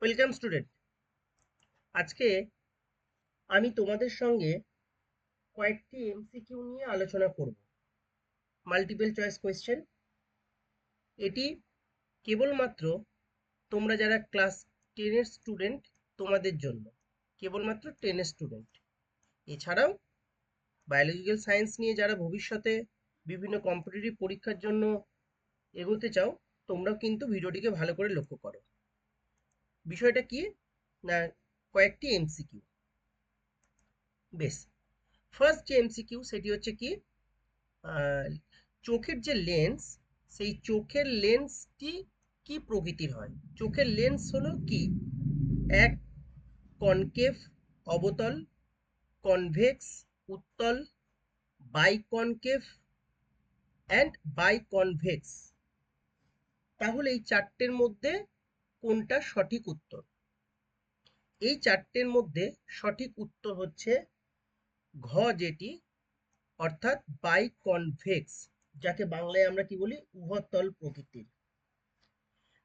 Welcome student. আজকে আমি তোমাদের সঙ্গে কয়েকটি এমসিকিউ নিয়ে আলোচনা করব। Multiple choice question. এটি কেবলমাত্র তোমরা যারা ক্লাস 10-এর স্টুডেন্ট তোমাদের জন্য, কেবলমাত্র 10-এর স্টুডেন্ট। এছাড়াও বায়োলজিক্যাল সায়েন্স নিয়ে যারা ভবিষ্যতে বিভিন্ন কম্পিটিটিভ পরীক্ষার জন্য এগোতে চাও, তোমরাও কিন্তু ভিডিওটিকে ভালো করে লক্ষ্য করো। বিষয়টা কি না, কয়েকটি এমসিকিউ। বেশ, ফার্স্ট যে এমসিকিউ সেটি হচ্ছে কি, চোখের যে লেন্স, সেই চোখের লেন্সটি কি প্রকৃতির হয়? চোখের লেন্স হলো কি? এক, কনকেভ অবতল, কনভেক্স উত্তল, বাইকনকেভ অ্যান্ড বাইকনভেক্স। তাহলে এই চারটের মধ্যে কোনটা সঠিক উত্তর? এই চারটের মধ্যে সঠিক উত্তর হচ্ছে ঘ, যেটি অর্থাৎ বাইকনভেক্স, যাকে বাংলায় আমরা কি বলি, উভতল প্রকৃতির।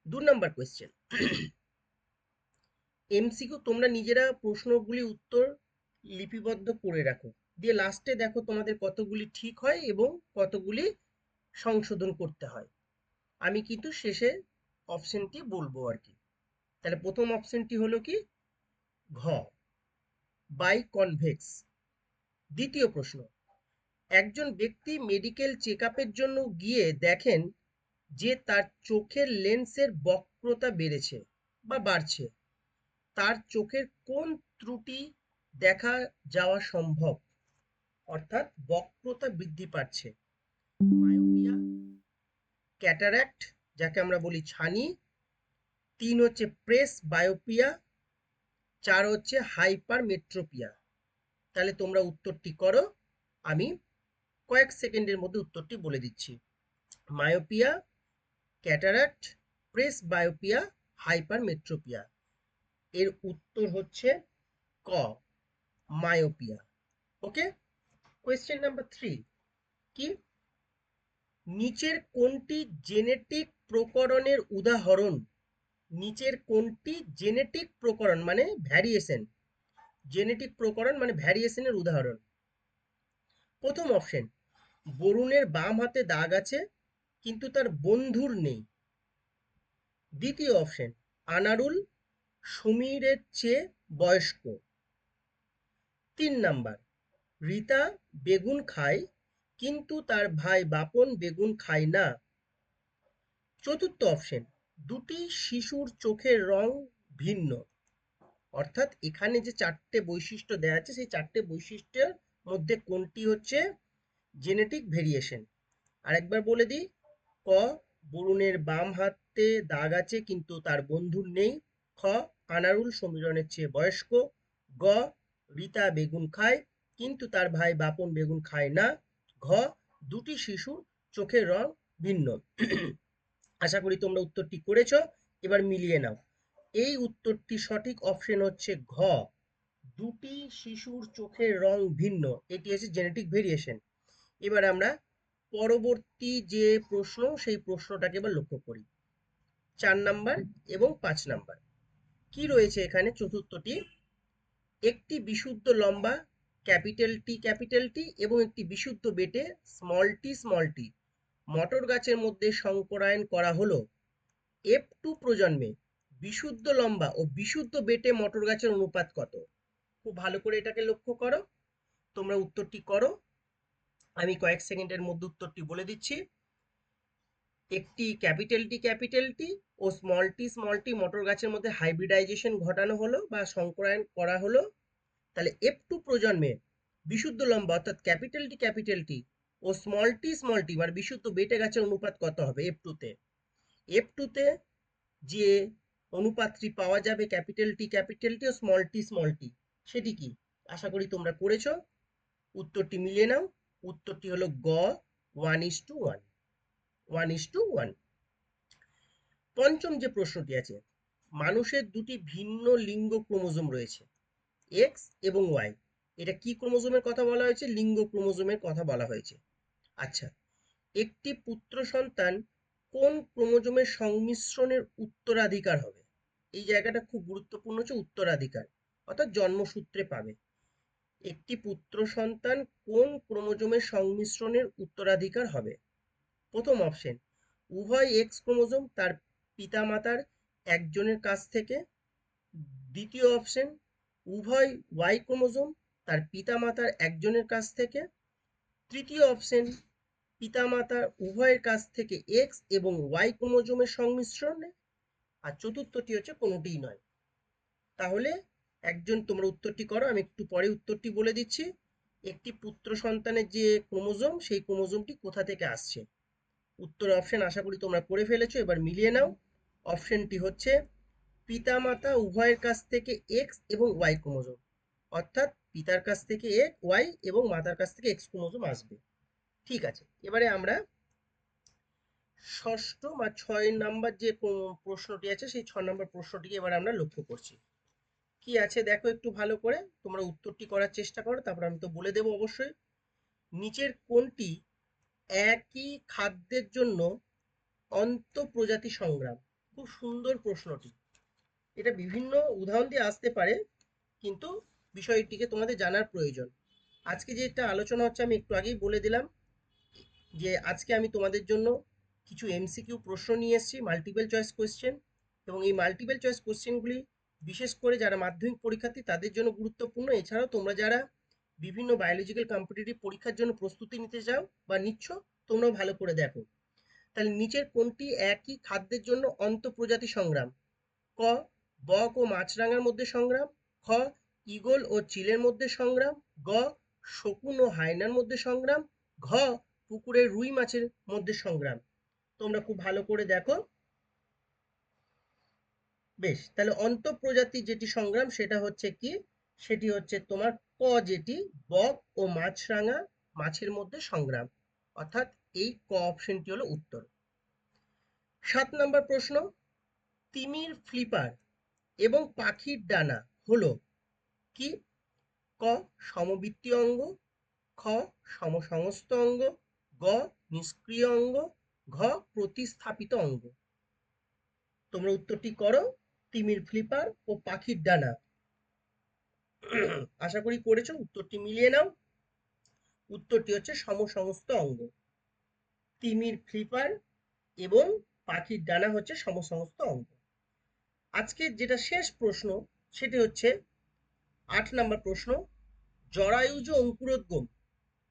2 নম্বর কোয়েশ্চেন। এমসিকিউ তোমরা নিজেরা প্রশ্নগুলি উত্তর লিপিবদ্ধ করে রাখো, দিয়ে লাস্টে দেখো তোমাদের কতগুলি ঠিক হয় এবং কতগুলি সংশোধন করতে হয়। আমি কিন্তু শেষে অপশনটি বলবো আর কি। তাহলে প্রথম অপশনটি হলো কি, ঘ, বাই কনভেক্স। দ্বিতীয় প্রশ্ন, একজন ব্যক্তি মেডিকেল চেক আপের জন্য গিয়ে দেখেন যে তার চোখের লেন্সের বক্রতা বেড়েছে বা বাড়ছে। তার চোখের কোন ত্রুটি দেখা যাওয়া সম্ভব? অর্থাৎ বক্রতা বৃদ্ধি পাচ্ছে। মায়োপিয়া, ক্যাটারাক্ট যাকে আমরা বলি ছানি, 3 হচ্ছে প্রেস বায়োপিয়া, 4 হচ্ছে হাইপার মেট্রোপিয়া। তাহলে তোমরা উত্তরটি করো, আমি কয়েক সেকেন্ডের মধ্যে উত্তরটি বলে দিচ্ছি। Myopia, cataract, presbyopia, hypermetropia. এর উত্তর হচ্ছে ক, মায়োপিয়া। ওকে। কোয়েশ্চেন নাম্বার 3 কি, নিচের কোনটি জেনেটিক প্রকরণের উদাহরণ? নিচের কোনটি জেনেটিক প্রকরণ মানে ভ্যারিয়েশন, জেনেটিক প্রকরণ মানে ভ্যারিয়েশনের উদাহরণ? প্রথম অপশন, বরুণের বাম হাতে দাগ আছে কিন্তু তার বন্ধুর নেই। দ্বিতীয় অপশন, আনারুল সমীরের চেয়ে বয়স্ক। 3 নাম্বার, রীতা বেগুন খায় কিন্তু তার ভাই বাপন বেগুন খায় না। চতুর্থ অপশন, দুটি শিশুর চোখের রং ভিন্ন। অর্থাৎ এখানে যে চারটে বৈশিষ্ট্য দেওয়া আছে সেই চারটে বৈশিষ্ট্যের মধ্যে কোনটি হচ্ছে জেনেটিক ভেরিয়েশন? আরেকবার বলে দিই। ক, বরুণের বাম হাতে দাগ আছে কিন্তু তার বন্ধুর নেই। খ, আনারুল সমীরনের চেয়ে বয়স্ক। গ, রীতা বেগুন খায় কিন্তু তার ভাই বাপন বেগুন খায় না। ঘ, দুটি শিশুর চোখের রং ভিন্ন। আশা করি তোমরা উত্তরটি করেছো। এবার মিলিয়ে নাও। এই উত্তরটি সঠিক অপশন হচ্ছে ঘ, দুটি শিশুর চোখের রং ভিন্ন। এটি হচ্ছে জেনেটিক ভেরিয়েশন। এবার আমরা পরবর্তী যে প্রশ্ন সেই প্রশ্নটাকে এবার লক্ষ্য করি। 4 নাম্বার এবং 5 নাম্বার কি রয়েছে এখানে? চতুর্থটি, একটি বিশুদ্ধ লম্বা ক্যাপিটাল টি এবং একটি বিশুদ্ধ বেটে স্মল টি মটর গাছের মধ্যে সংকরায়ন করা হলো। F2 প্রজন্মে বিশুদ্ধ লম্বা ও বিশুদ্ধ বেটে মটর গাছের অনুপাত কত? খুব ভালো করে এটাকে লক্ষ্য করো, তোমরা উত্তরটি করো। আমি কয়েক সেকেন্ডের মধ্যে উত্তরটি বলে দিচ্ছি। একটি ক্যাপিটাল টি ও স্মল টি মটর গাছের মধ্যে হাইব্রিডাইজেশন ঘটানো হলো বা সংকরায়ন করা হলো। তাহলে F2 প্রজন্মে বিশুদ্ধ লম্বা অর্থাৎ ক্যাপিটাল টি ও স্মল টি মানে বিশুদ্ধ বেটে গাছের অনুপাত কত হবে F2 তে? F2 তে যে অনুপাতটি পাওয়া যাবে ক্যাপিটাল টি ও স্মল টি, সেটি কি? আশা করি তোমরা করেছো। উত্তরটি মিলিয়ে নাও। উত্তরটি হলো গ, 1:1। 1:1। পঞ্চম যে প্রশ্নটি আছে, মানুষের দুটি ভিন্ন লিঙ্গ ক্রোমোজোম রয়েছে, এক্স এবং ওয়াই। এটা কি ক্রোমোজোমের কথা বলা হয়েছে? লিঙ্গ ক্রোমোজোমের কথা বলা হয়েছে। আচ্ছা, একটি পুত্র সন্তান কোন ক্রোমোজোমের সংমিশ্রণের উত্তরাধিকার হবে? এই জায়গাটা খুব গুরুত্বপূর্ণ, হচ্ছে উত্তরাধিকার, অর্থাৎ জন্মসূত্রে পাবে। একটি পুত্র সন্তান কোন ক্রোমোজোমের সংমিশ্রণের উত্তরাধিকার হবে? প্রথম অপশন, উভয় এক্স ক্রোমোজোম তার পিতামাতার একজনের কাছ থেকে। দ্বিতীয় অপশন, উভয় ওয়াই ক্রোমোজোম তার পিতামাতার একজনের কাছ থেকে। তৃতীয় অপশন, পিতামাতার উভয়ের কাছ থেকে এক্স এবং ওয়াই ক্রোমোজোমের সংমিশ্রণে। আর চতুর্থটি হচ্ছে কোনোটিই নয়। তাহলে তোমরা উত্তরটি করো, আমি একটু পরে উত্তরটি বলে দিচ্ছি। একটি পুত্র সন্তানের যে ক্রোমোজোম, সেই ক্রোমোজোমটি কোথা থেকে আসছে? উত্তর অপশন আশা করি তোমরা করে ফেলেছো, এবার মিলিয়ে নাও। অপশনটি হচ্ছে পিতামাতা উভয়ের কাছ থেকে এক্স এবং ওয়াই ক্রোমোজোম, অর্থাৎ পিতার কাছ থেকে ওয়াই এবং মাতার কাছ থেকে এক্স ক্রোমোজোম আসবে। ঠিক আছে, এবারে আমরা ষষ্ঠ বা 6 নম্বর যে প্রশ্নটি আছে, সেই 6 নম্বর প্রশ্নটিকে এবার আমরা লক্ষ্য করছি। কি আছে দেখো একটু ভালো করে, তোমরা উত্তরটি করার চেষ্টা করো, তারপর আমি তো বলে দেবো অবশ্যই। নিচের কোনটি একই খাদ্যের জন্য অন্তঃপ্রজাতি সংগ্রাম? খুব সুন্দর প্রশ্নটি। এটা বিভিন্ন উদাহরণ দিয়ে আসতে পারে, কিন্তু বিষয়টিকে তোমাদের জানার প্রয়োজন। আজকে যেটা আলোচনা হচ্ছে, আমি একটু আগেই বলে দিলাম যে আজকে আমি তোমাদের জন্য কিছু এমসিকিউ প্রশ্ন নিয়ে এসেছি, মাল্টিপল চয়েস কোয়েশ্চেন। এবং এই মাল্টিপল চয়েস কোয়েশ্চেনগুলি বিশেষ করে যারা মাধ্যমিক পরীক্ষার্থী তাদের জন্য গুরুত্বপূর্ণ। এছাড়াও তোমরা যারা বিভিন্ন বায়োলজিক্যাল কম্পিটিটিভ পরীক্ষার জন্য প্রস্তুতি নিতে চাও বা নিচ্ছ, তোমরাও ভালো করে দেখো। তাহলে নিচের কোনটি একই খাদ্যের জন্য অন্তঃপ্রজাতি সংগ্রাম? ক, বক ও মাছরাঙার মধ্যে সংগ্রাম। খ, ঈগল ও চিলের মধ্যে সংগ্রাম। গ, শকুন ও হায়নার মধ্যে সংগ্রাম। ঘ, পুকুরের রুই মাছের মধ্যে সংগ্রাম। তোমরা খুব ভালো করে দেখো। বেশ, তাহলে অন্তঃপ্রজাতি যেটি সংগ্রাম সেটা হচ্ছে কি? সেটি হচ্ছে তোমার ক, যেটি বক ও মাছরাঙা মাছের মধ্যে সংগ্রাম, অর্থাৎ এই ক অপশনটি হলো উত্তর। 7 নম্বর প্রশ্ন, তিমির ফ্লিপার এবং পাখির ডানা হলো কি? ক, সমবৃত্তীয় অঙ্গ। খ, সমসংস্থ অঙ্গ। গ, নিষ্ক্রিয় অঙ্গ। ঘ, প্রতিস্থাপিত অঙ্গ। তোমরা উত্তরটি করো। তিমির ফ্লিপার ও পাখির ডানা আশা করি করেছো, উত্তরটি মিলিয়ে নাও। উত্তরটি হচ্ছে সমসংস্থ অঙ্গ। তিমির ফ্লিপার এবং পাখির ডানা হচ্ছে সমসংস্থ অঙ্গ। আজকে যেটা শেষ প্রশ্ন, সেটি হচ্ছে 8 নম্বর প্রশ্ন, জরায়ুজ অঙ্কুরোদ্গম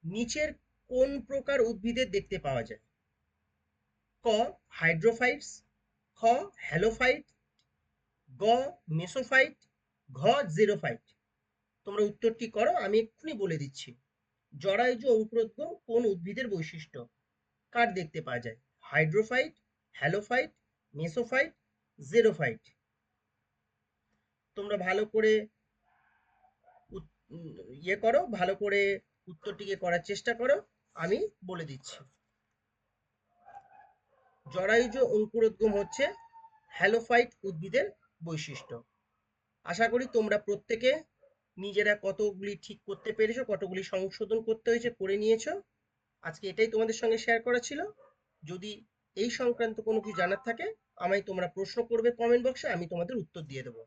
নিচের কোন প্রকার উদ্ভিদে দেখতে পাওয়া যায়? ক, হাইড্রোফাইটস। খ, হ্যালোফাইট। গ, মেসোফাইট। ঘ, জিরোফাইট। তোমরা উত্তরটি করো, আমি এক্ষুনি বলে দিচ্ছি। জরায়ুজ অঙ্কুরোদ্গম কোন উদ্ভিদের বৈশিষ্ট্য? কার দেখতে পাওয়া যায়? Hydrophyte, halophyte, mesophyte, xerophyte. তোমরা ভালো করে ইয়ে করো, ভালো করে উত্তরটিকে করার চেষ্টা করো, আমি বলে দিচ্ছি। জরায়ুজ অঙ্কুরোদ্গম হচ্ছে হ্যালোফাইট উদ্ভিদের বৈশিষ্ট্য। আশা করি তোমরা প্রত্যেকে নিজেরা কতগুলি ঠিক করতে পেরেছো, কতগুলি সংশোধন করতে হয়েছে করে নিয়েছো। আজকে এটাই তোমাদের সঙ্গে শেয়ার করা ছিল। যদি এই সংক্রান্ত কোনো কিছু জানার থাকে, আমায় তোমরা প্রশ্ন করবে কমেন্ট বক্সে, আমি তোমাদের উত্তর দিয়ে দেবো।